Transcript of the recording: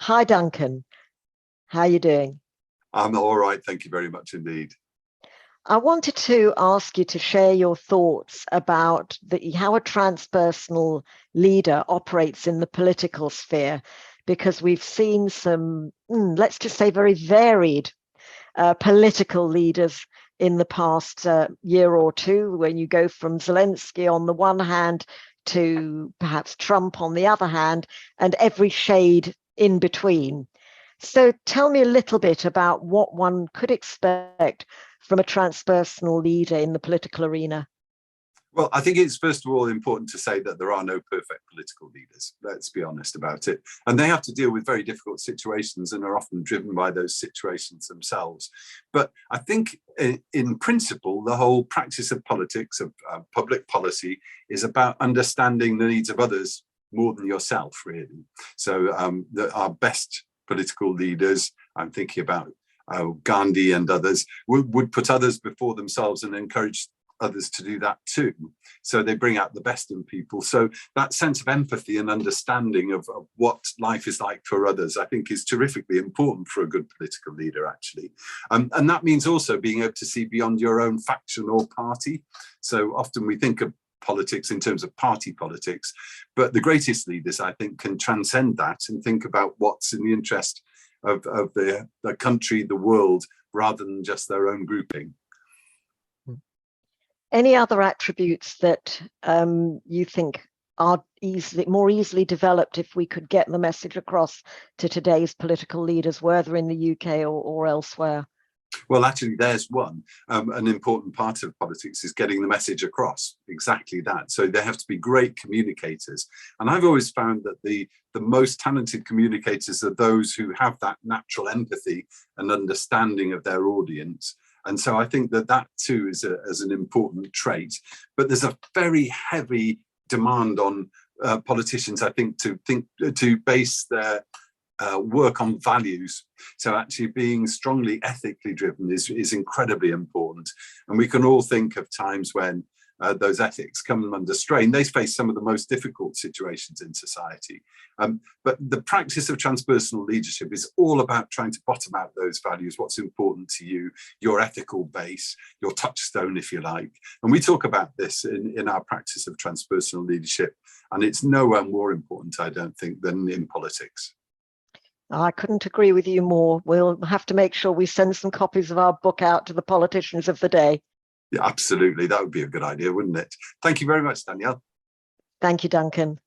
Hi, Duncan. How are you doing? I'm all right. Thank you very much indeed. I wanted to ask you to share your thoughts about how a transpersonal leader operates in the political sphere, because we've seen some, let's just say, very varied political leaders in the past year or two, when you go from Zelensky on the one hand to perhaps Trump on the other hand, and every shade in between. So tell me a little bit about what one could expect from a transpersonal leader in the political arena. Well, I think it's first of all important to say that there are no perfect political leaders. Let's be honest about it. And they have to deal with very difficult situations and are often driven by those situations themselves. But I think in principle, the whole practice of politics, of public policy, is about understanding the needs of others more than yourself, really. So our best political leaders, I'm thinking about Gandhi and others, would put others before themselves and encourage others to do that too. So they bring out the best in people. So that sense of empathy and understanding of what life is like for others, I think, is terrifically important for a good political leader, actually. And that means also being able to see beyond your own faction or party. So often we think of politics in terms of party politics, but the greatest leaders, I think, can transcend that and think about what's in the interest of the country, the world, rather than just their own grouping. Any other attributes that you think are more easily developed if we could get the message across to today's political leaders, whether in the UK or elsewhere? Well, actually, there's one. An important part of politics is getting the message across. Exactly that. So they have to be great communicators. And I've always found that the most talented communicators are those who have that natural empathy and understanding of their audience. And so I think that too is an important trait. But there's a very heavy demand on politicians, I think, to base their work on values. So actually being strongly ethically driven is incredibly important. And we can all think of times when those ethics come under strain. They face some of the most difficult situations in society. But the practice of transpersonal leadership is all about trying to bottom out those values, what's important to you, your ethical base, your touchstone, if you like. And we talk about this in our practice of transpersonal leadership. And it's nowhere more important, I don't think, than in politics. I couldn't agree with you more. We'll have to make sure we send some copies of our book out to the politicians of the day. Yeah, absolutely. That would be a good idea, wouldn't it? Thank you very much, Danielle. Thank you, Duncan.